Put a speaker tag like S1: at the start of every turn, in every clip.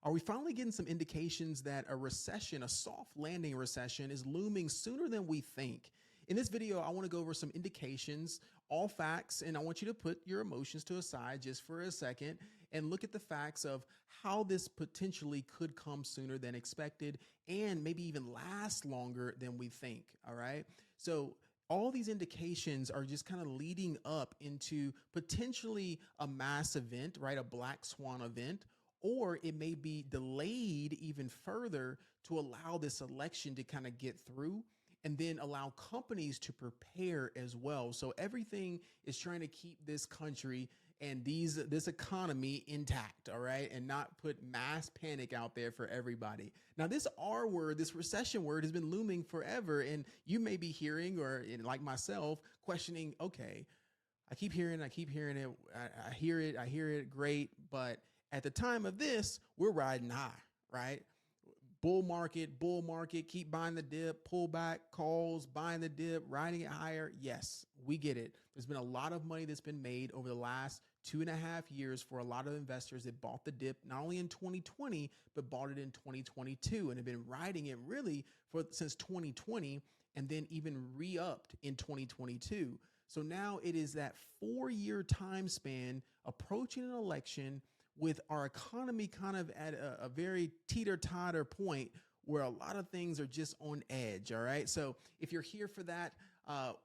S1: Are we finally getting some indications that a recession, a soft landing recession, is looming sooner than we think? In this video, I want to go over some indications, all facts, and I want you to put your emotions to a side just for a second and look at the facts of how this potentially could come sooner than expected and maybe even last longer than we think. All right. So all these indications are just kind of leading up into potentially a mass event, right? A black swan event, or it may be delayed even further to allow this election to kind of get through and then allow companies to prepare as well. So everything is trying to keep this country and this economy intact, all right, and not put mass panic out there for everybody. Now, this R word, this recession word, has been looming forever, and you may be hearing, or like myself, questioning, okay, I keep hearing it, I hear it, great, but at the time of this, we're riding high, right? Bull market, keep buying the dip, pull back, calls, buying the dip, riding it higher. Yes, we get it. There's been a lot of money that's been made over the last 2.5 years for a lot of investors that bought the dip, not only in 2020, but bought it in 2022 and have been riding it really since 2020 and then even re-upped in 2022. So now it is that 4-year time span approaching an election with our economy kind of at a very teeter-totter point where a lot of things are just on edge. All right. So if you're here for that,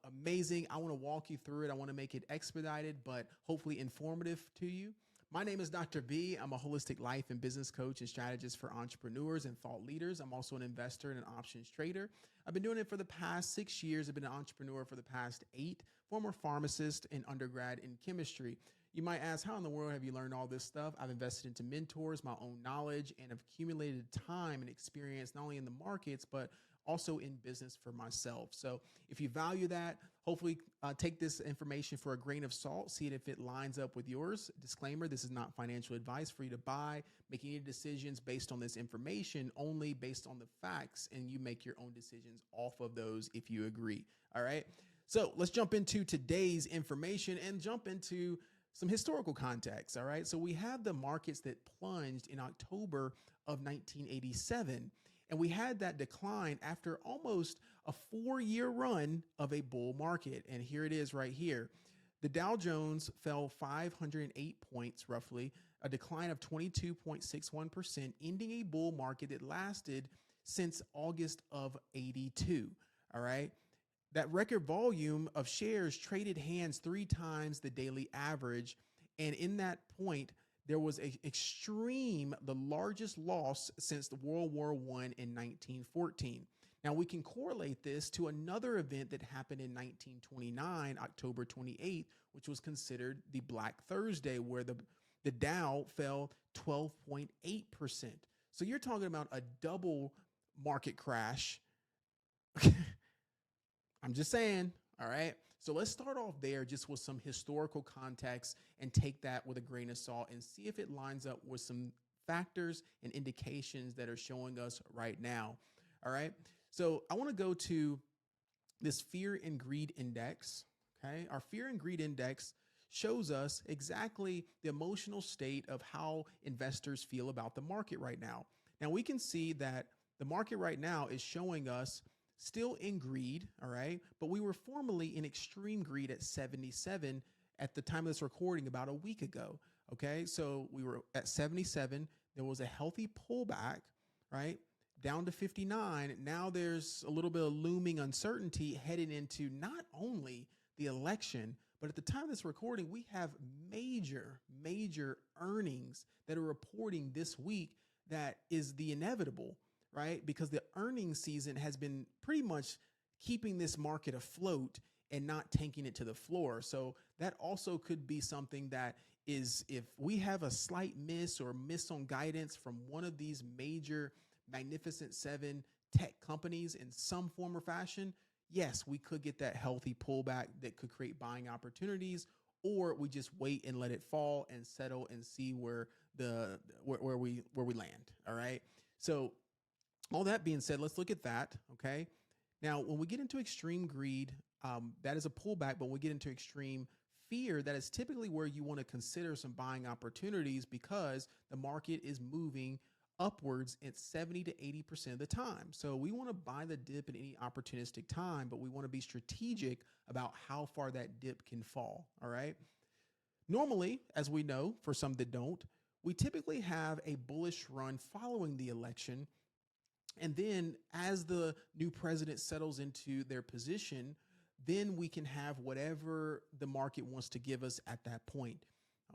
S1: amazing. I want to walk you through it. I want to make it expedited, but hopefully informative to you. My name is Dr. B. I'm a holistic life and business coach and strategist for entrepreneurs and thought leaders. I'm also an investor and an options trader. I've been doing it for the past 6 years. I've been an entrepreneur for the past 8, former pharmacist and undergrad in chemistry. You might ask, how in the world have you learned all this stuff? I've invested into mentors, my own knowledge, and have accumulated time and experience, not only in the markets, but also in business for myself. So if you value that, hopefully take this information for a grain of salt, see if it lines up with yours. Disclaimer, this is not financial advice for you to buy, make any decisions based on this information, only based on the facts, and you make your own decisions off of those if you agree. All right. So let's jump into today's information and jump into some historical context. All right. So we have the markets that plunged in October of 1987. And we had that decline after almost a 4-year run of a bull market. And here it is right here. The Dow Jones fell 508 points, roughly, a decline of 22.61%, ending a bull market that lasted since August of 82. All right. That record volume of shares traded hands 3 times the daily average. And in that point, there was the largest loss since the World War I in 1914. Now, we can correlate this to another event that happened in 1929, October 28th, which was considered the Black Thursday, where the Dow fell 12.8%. So you're talking about a double market crash. I'm just saying. All right. So let's start off there just with some historical context and take that with a grain of salt and see if it lines up with some factors and indications that are showing us right now. All right. So I want to go to this fear and greed index. Okay. Our fear and greed index shows us exactly the emotional state of how investors feel about the market right now. Now we can see that the market right now is showing us still in greed, all right? But we were formerly in extreme greed at 77 at the time of this recording about a week ago, okay? So we were at 77. There was a healthy pullback, right, down to 59. Now there's a little bit of looming uncertainty heading into not only the election, but at the time of this recording, we have major earnings that are reporting this week that is the inevitable, right? Because the earnings season has been pretty much keeping this market afloat and not tanking it to the floor. So that also could be something that is, if we have a slight miss on guidance from one of these major Magnificent 7 tech companies in some form or fashion, yes, we could get that healthy pullback that could create buying opportunities, or we just wait and let it fall and settle and see where we land. All right. So all that being said, let's look at that, okay? Now, when we get into extreme greed, that is a pullback, but when we get into extreme fear, that is typically where you want to consider some buying opportunities because the market is moving upwards at 70 to 80% of the time. So we want to buy the dip at any opportunistic time, but we want to be strategic about how far that dip can fall. All right. Normally, as we know, for some that don't, we typically have a bullish run following the election. And then as the new president settles into their position, then we can have whatever the market wants to give us at that point.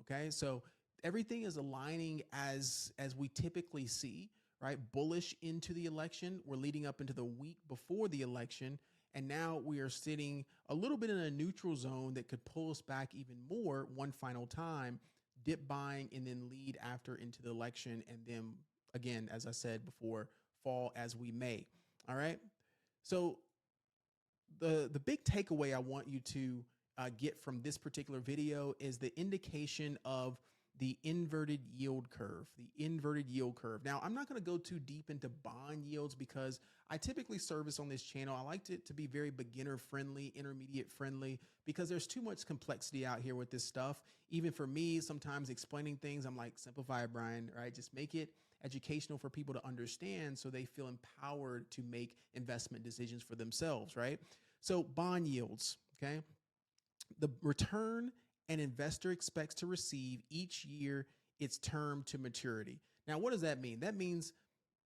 S1: Okay. So everything is aligning as we typically see, right? Bullish into the election. We're leading up into the week before the election. And now we are sitting a little bit in a neutral zone that could pull us back even more one final time, dip buying and then lead after into the election. And then again, as I said before, fall as we may. All right. So the big takeaway I want you to get from this particular video is the indication of the inverted yield curve, Now, I'm not going to go too deep into bond yields because I typically service on this channel. I like it to be very beginner friendly, intermediate friendly, because there's too much complexity out here with this stuff. Even for me, sometimes explaining things, I'm like, simplify it, Brian, right? Just make it educational for people to understand so they feel empowered to make investment decisions for themselves, right? So bond yields, okay? The return an investor expects to receive each year its term to maturity. Now, what does that mean? That means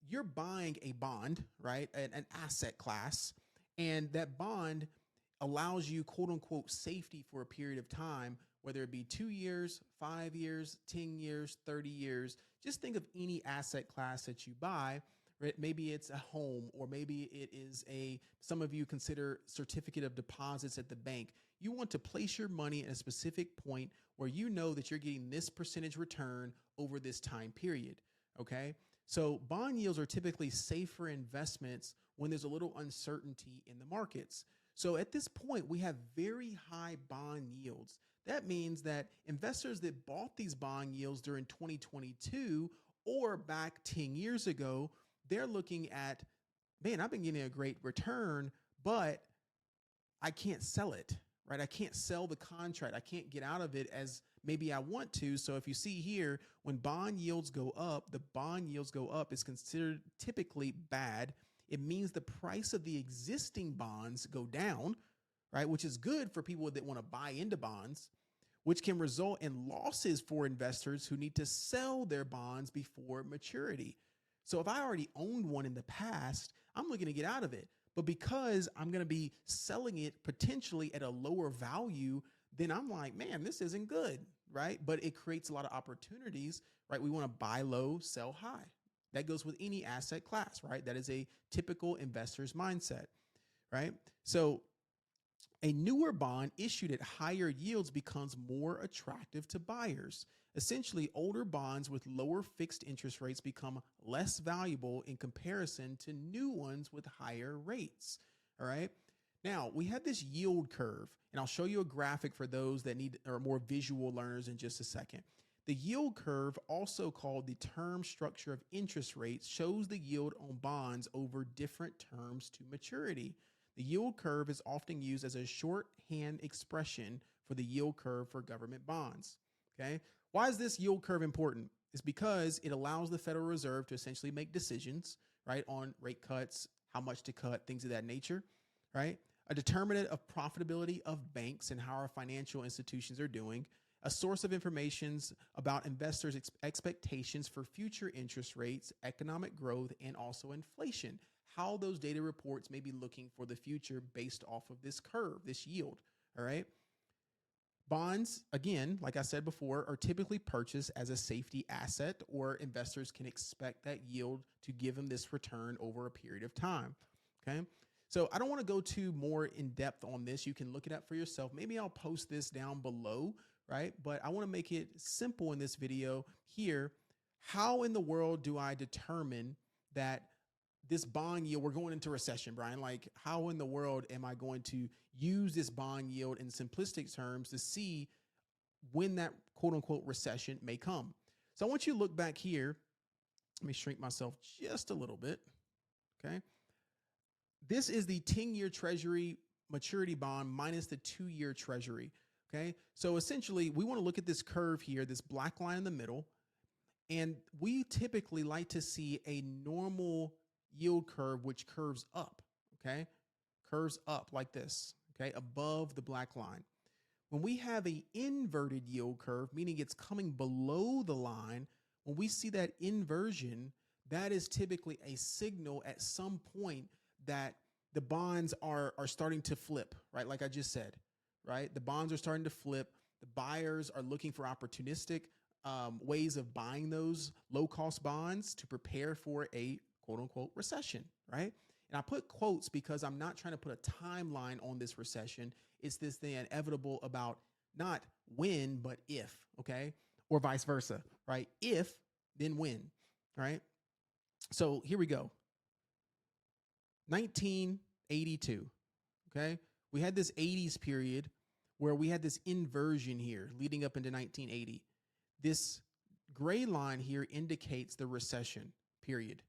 S1: you're buying a bond, right? An asset class, and that bond allows you quote unquote safety for a period of time, whether it be 2 years, 5 years, 10 years, 30 years. Just think of any asset class that you buy. Right? Maybe it's a home, or maybe it is some of you consider certificate of deposits at the bank. You want to place your money at a specific point where you know that you're getting this percentage return over this time period. Okay. So bond yields are typically safer investments when there's a little uncertainty in the markets. So at this point, we have very high bond yields. That means that investors that bought these bond yields during 2022 or back 10 years ago, they're looking at, man, I've been getting a great return, but I can't sell it, right? I can't sell the contract. I can't get out of it as maybe I want to. So if you see here, when bond yields go up, the bond yields go up is considered typically bad. It means the price of the existing bonds go down, right? Which is good for people that want to buy into bonds, which can result in losses for investors who need to sell their bonds before maturity. So if I already owned one in the past, I'm looking to get out of it. But because I'm going to be selling it potentially at a lower value, then I'm like, man, this isn't good, right? But it creates a lot of opportunities, right? We want to buy low, sell high. That goes with any asset class, right? That is a typical investor's mindset, right? So a newer bond issued at higher yields becomes more attractive to buyers. Essentially, older bonds with lower fixed interest rates become less valuable in comparison to new ones with higher rates. All right. Now, we have this yield curve, and I'll show you a graphic for those that are more visual learners in just a second. The yield curve, also called the term structure of interest rates, shows the yield on bonds over different terms to maturity. The yield curve is often used as a shorthand expression for the yield curve for government bonds. Okay. Why is this yield curve important? It's because it allows the Federal Reserve to essentially make decisions, right, on rate cuts, how much to cut, things of that nature, right? A determinant of profitability of banks and how our financial institutions are doing, a source of information about investors' expectations for future interest rates, economic growth, and also inflation, how those data reports may be looking for the future based off of this curve, this yield, all right? Bonds, again, like I said before, are typically purchased as a safety asset, or investors can expect that yield to give them this return over a period of time, okay? So I don't want to go too more in depth on this. You can look it up for yourself. Maybe I'll post this down below, right? But I want to make it simple in this video here. How in the world do I determine that this bond yield, we're going into recession, Brian? Like, how in the world am I going to use this bond yield in simplistic terms to see when that quote unquote recession may come? So I want you to look back here. Let me shrink myself just a little bit. Okay. This is the 10-year treasury maturity bond minus the 2-year treasury. Okay. So essentially we want to look at this curve here, this black line in the middle. And we typically like to see a normal yield curve, which curves up, okay? Curves up like this, okay, above the black line. When we have a inverted yield curve, meaning it's coming below the line, when we see that inversion, that is typically a signal at some point that the bonds are starting to flip, right? Like I just said, right? The bonds are starting to flip. The buyers are looking for opportunistic ways of buying those low cost bonds to prepare for a quote unquote recession, right? And I put quotes because I'm not trying to put a timeline on this recession. It's this thing inevitable about not when, but if, okay? Or vice versa, right? If, then when, right? So here we go. 1982, okay? We had this 80s period where we had this inversion here leading up into 1980. This gray line here indicates the recession period,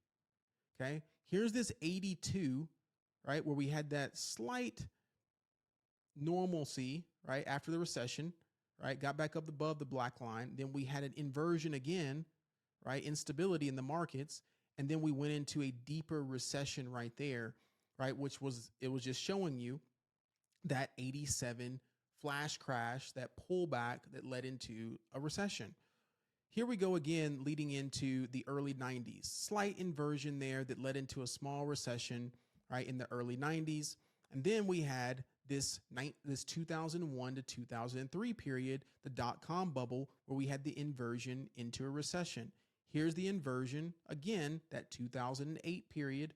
S1: okay? Here's this 82, right, where we had that slight normalcy, right, after the recession, right, got back up above the black line. Then we had an inversion again, right, instability in the markets. And then we went into a deeper recession right there, right, which was, it was just showing you that 87 flash crash, that pullback that led into a recession. Here we go again, leading into the early 90s. Slight inversion there that led into a small recession, right, in the early 90s. And then we had this 2001 to 2003 period, the dot-com bubble, where we had the inversion into a recession. Here's the inversion, again, that 2008 period,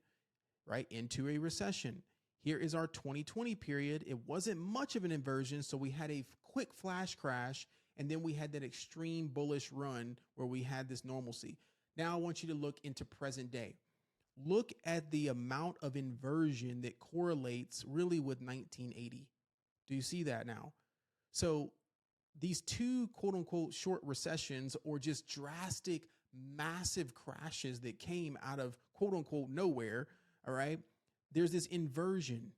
S1: right, into a recession. Here is our 2020 period. It wasn't much of an inversion, so we had a quick flash crash, and then we had that extreme bullish run where we had this normalcy. Now I want you to look into present day. Look at the amount of inversion that correlates really with 1980. Do you see that now? So these two quote unquote short recessions or just drastic, massive crashes that came out of quote unquote nowhere, all right, there's this inversion.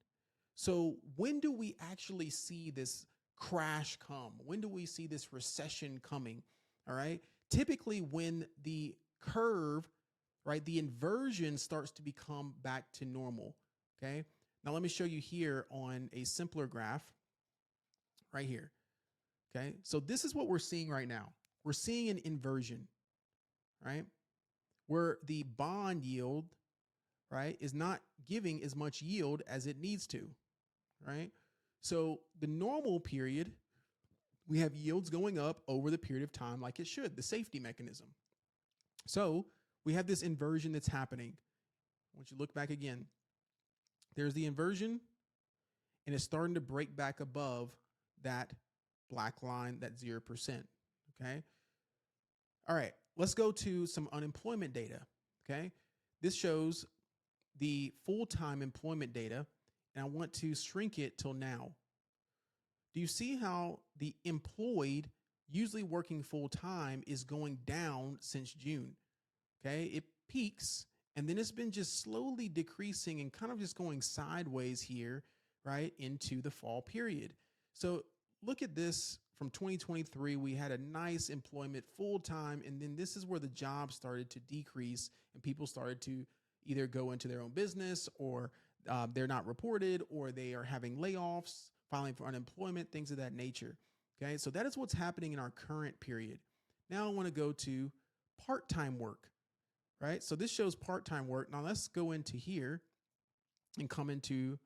S1: So when do we actually see this crash come? When do we see this recession coming? All right. Typically when the curve, right, the inversion starts to become back to normal. Okay. Now let me show you here on a simpler graph right here. Okay. So this is what we're seeing right now. We're seeing an inversion, right, where the bond yield, right, is not giving as much yield as it needs to, right? So the normal period, we have yields going up over the period of time like it should, the safety mechanism. So we have this inversion that's happening. Once you look back again, there's the inversion and it's starting to break back above that black line, that 0%, okay? All right, let's go to some unemployment data, okay? This shows the full-time employment data, and I want to shrink it till now. Do you see how the employed, usually working full-time, is going down since June? Okay, it peaks, and then it's been just slowly decreasing and kind of just going sideways here, right, into the fall period. So look at this. From 2023, we had a nice employment full-time, and then this is where the jobs started to decrease and people started to either go into their own business or they're not reported or they are having layoffs, filing for unemployment, things of that nature. Okay, so that is what's happening in our current period. Now I want to go to part-time work, right? So this shows part-time work. Now let's go into here and come into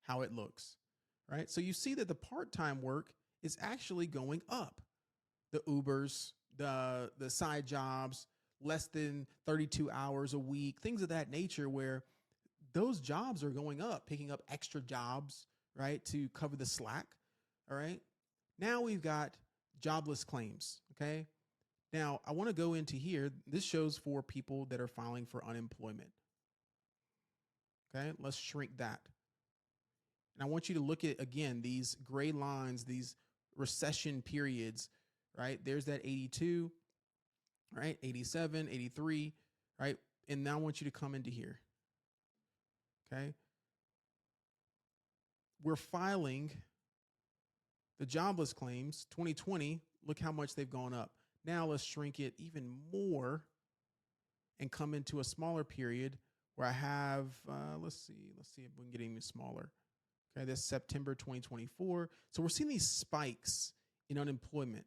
S1: how it looks, right? So you see that the part-time work is actually going up. The Ubers, the side jobs, less than 32 hours a week, things of that nature, where those jobs are going up, picking up extra jobs, right, to cover the slack. All right. Now we've got jobless claims. Okay. Now I want to go into here. This shows for people that are filing for unemployment. Okay. Let's shrink that. And I want you to look at, again, these gray lines, these recession periods, right? There's that 82, right? 87, 83, right? And now I want you to come into here. Okay. We're filing the jobless claims 2020. Look how much they've gone up. Now let's shrink it even more and come into a smaller period where I have, let's see if we can get even smaller. Okay, this September 2024. So we're seeing these spikes in unemployment,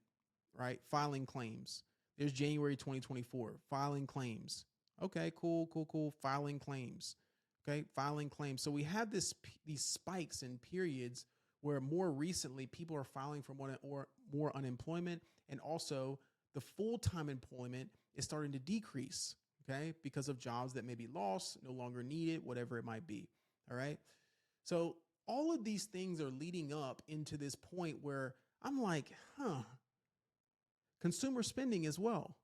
S1: right? Filing claims. There's January 2024, filing claims. Okay, cool. Filing claims. Okay, filing claims. So we have these spikes in periods where more recently people are filing for more unemployment, and also the full-time employment is starting to decrease, okay, because of jobs that may be lost, no longer needed, whatever it might be. All right. So all of these things are leading up into this point where I'm like, consumer spending as well.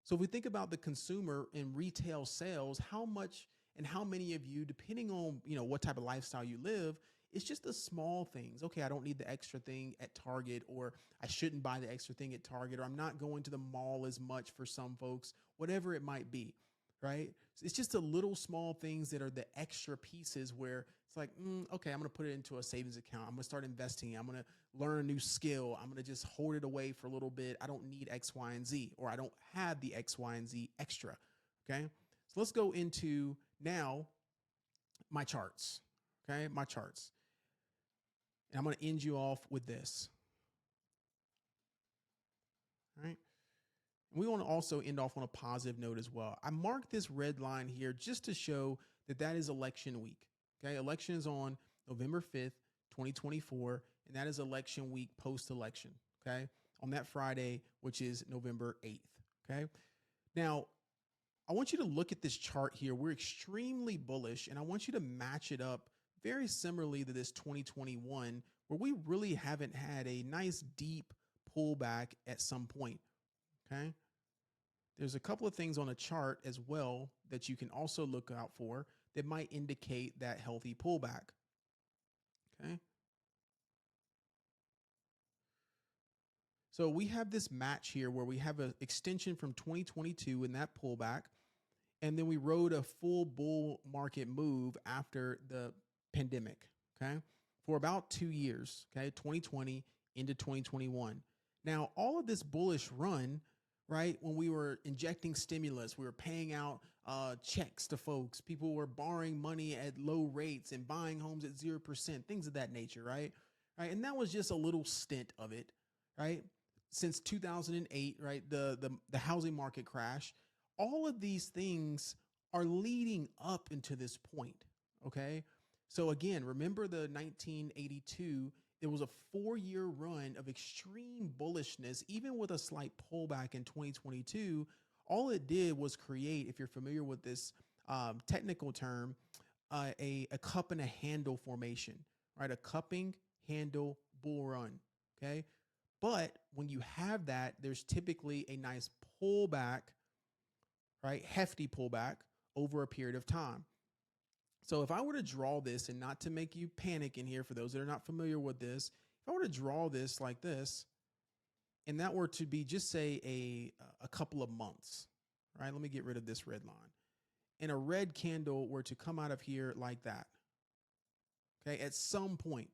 S1: So if we think about the consumer in retail sales, how much and how many of you, depending on, what type of lifestyle you live, it's just the small things. Okay, I don't need the extra thing at Target, or I shouldn't buy the extra thing at Target, or I'm not going to the mall as much for some folks, whatever it might be, right? It's just the little small things that are the extra pieces where it's like, okay, I'm going to put it into a savings account. I'm going to start investing. I'm going to learn a new skill. I'm going to just hold it away for a little bit. I don't need X, Y, and Z, or I don't have the X, Y, and Z extra. Okay. So let's go into now my charts. Okay. My charts. And I'm going to end you off with this. All right. And we want to also end off on a positive note as well. I marked this red line here just to show that is election week. Okay. Election is on November 5th, 2024. And that is election week post-election. Okay. On that Friday, which is November 8th. Okay. Now, I want you to look at this chart here. We're extremely bullish, and I want you to match it up very similarly to this 2021, where we really haven't had a nice deep pullback at some point. Okay. There's a couple of things on a chart as well that you can also look out for that might indicate that healthy pullback. Okay. So we have this match here where we have an extension from 2022 in that pullback. And then we rode a full bull market move after the pandemic, okay, for about 2 years, okay, 2020 into 2021. Now, all of this bullish run, right, when we were injecting stimulus, we were paying out checks to folks, people were borrowing money at low rates and buying homes at 0%, things of that nature, right? Right, and that was just a little stint of it, right? Since 2008, right, the housing market crash. All of these things are leading up into this point. Okay. So again, remember the 1982, it was a 4-year run of extreme bullishness, even with a slight pullback in 2022. All it did was create, if you're familiar with this technical term, a cup and a handle formation, right? A cupping handle bull run. Okay. But when you have that, there's typically a nice pullback, right? Hefty pullback over a period of time. So if I were to draw this, and not to make you panic in here for those that are not familiar with this, if I were to draw this like this, and that were to be just say a couple of months, right? Let me get rid of this red line. And a red candle were to come out of here like that. Okay. At some point,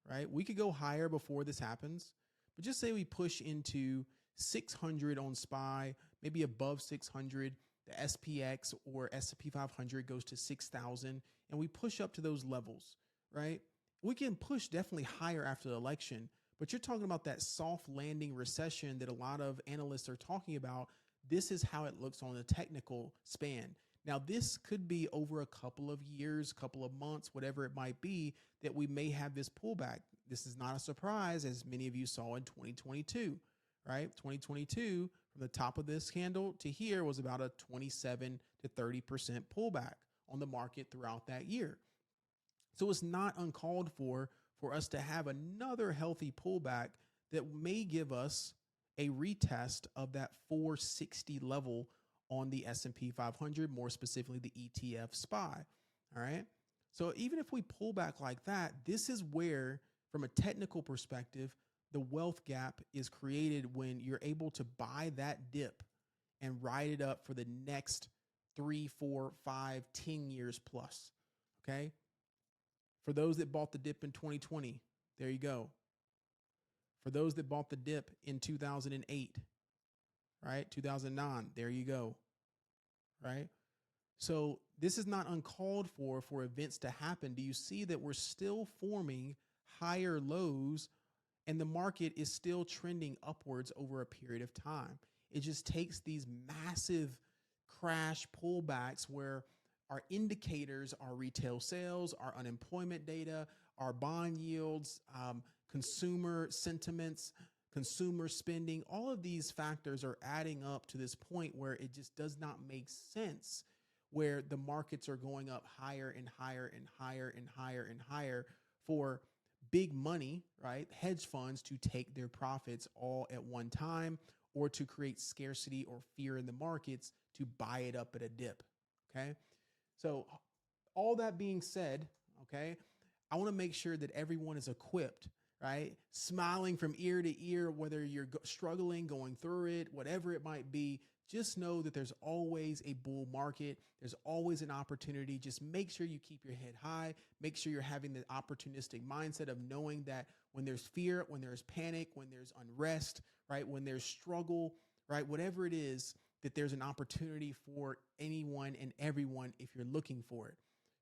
S1: right? We could go higher before this happens, but just say we push into 600 on SPY, maybe above 600, the SPX or S&P 500 goes to 6,000, and we push up to those levels, right? We can push definitely higher after the election, but you're talking about that soft landing recession that a lot of analysts are talking about. This is how it looks on a technical span. Now, this could be over a couple of years, couple of months, whatever it might be, that we may have this pullback. This is not a surprise, as many of you saw in 2022. Right? 2022, from the top of this candle to here, was about a 27 to 30% pullback on the market throughout that year. So it's not uncalled for us to have another healthy pullback that may give us a retest of that 460 level on the S&P 500, more specifically the ETF SPY. All right. So even if we pull back like that, this is where, from a technical perspective, the wealth gap is created when you're able to buy that dip and ride it up for the next 3, 4, 5, 10 years plus. Okay. For those that bought the dip in 2020, there you go. For those that bought the dip in 2008, right? 2009, there you go, right? So this is not uncalled for events to happen. Do you see that we're still forming higher lows and the market is still trending upwards over a period of time? It just takes these massive crash pullbacks where our indicators, our retail sales, our unemployment data, our bond yields, consumer sentiments, consumer spending, all of these factors are adding up to this point where it just does not make sense, where the markets are going up higher and higher and higher and higher and higher for big money, right? Hedge funds to take their profits all at one time, or to create scarcity or fear in the markets to buy it up at a dip. Okay. So all that being said, okay, I want to make sure that everyone is equipped, right? Smiling from ear to ear, whether you're struggling, going through it, whatever it might be. Just know that there's always a bull market. There's always an opportunity. Just make sure you keep your head high. Make sure you're having the opportunistic mindset of knowing that when there's fear, when there's panic, when there's unrest, right? When there's struggle, right? Whatever it is, that there's an opportunity for anyone and everyone if you're looking for it,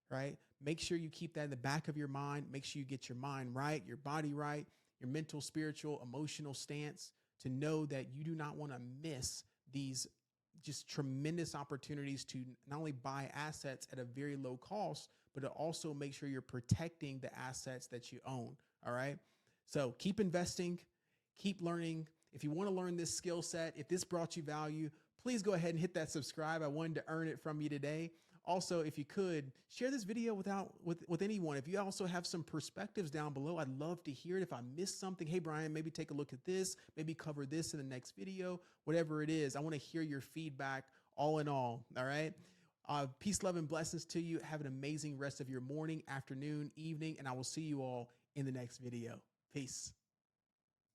S1: right? Make sure you keep that in the back of your mind. Make sure you get your mind right, your body right, your mental, spiritual, emotional stance, to know that you do not want to miss these just tremendous opportunities to not only buy assets at a very low cost, but to also make sure you're protecting the assets that you own. All right. So keep investing, keep learning. If you want to learn this skill set, if this brought you value, please go ahead and hit that subscribe. I wanted to earn it from you today. Also, if you could share this video with anyone. If you also have some perspectives down below, I'd love to hear it. If I missed something, hey, Brian, maybe take a look at this, maybe cover this in the next video, whatever it is. I want to hear your feedback all in all. All right. Peace, love, and blessings to you. Have an amazing rest of your morning, afternoon, evening, and I will see you all in the next video. Peace.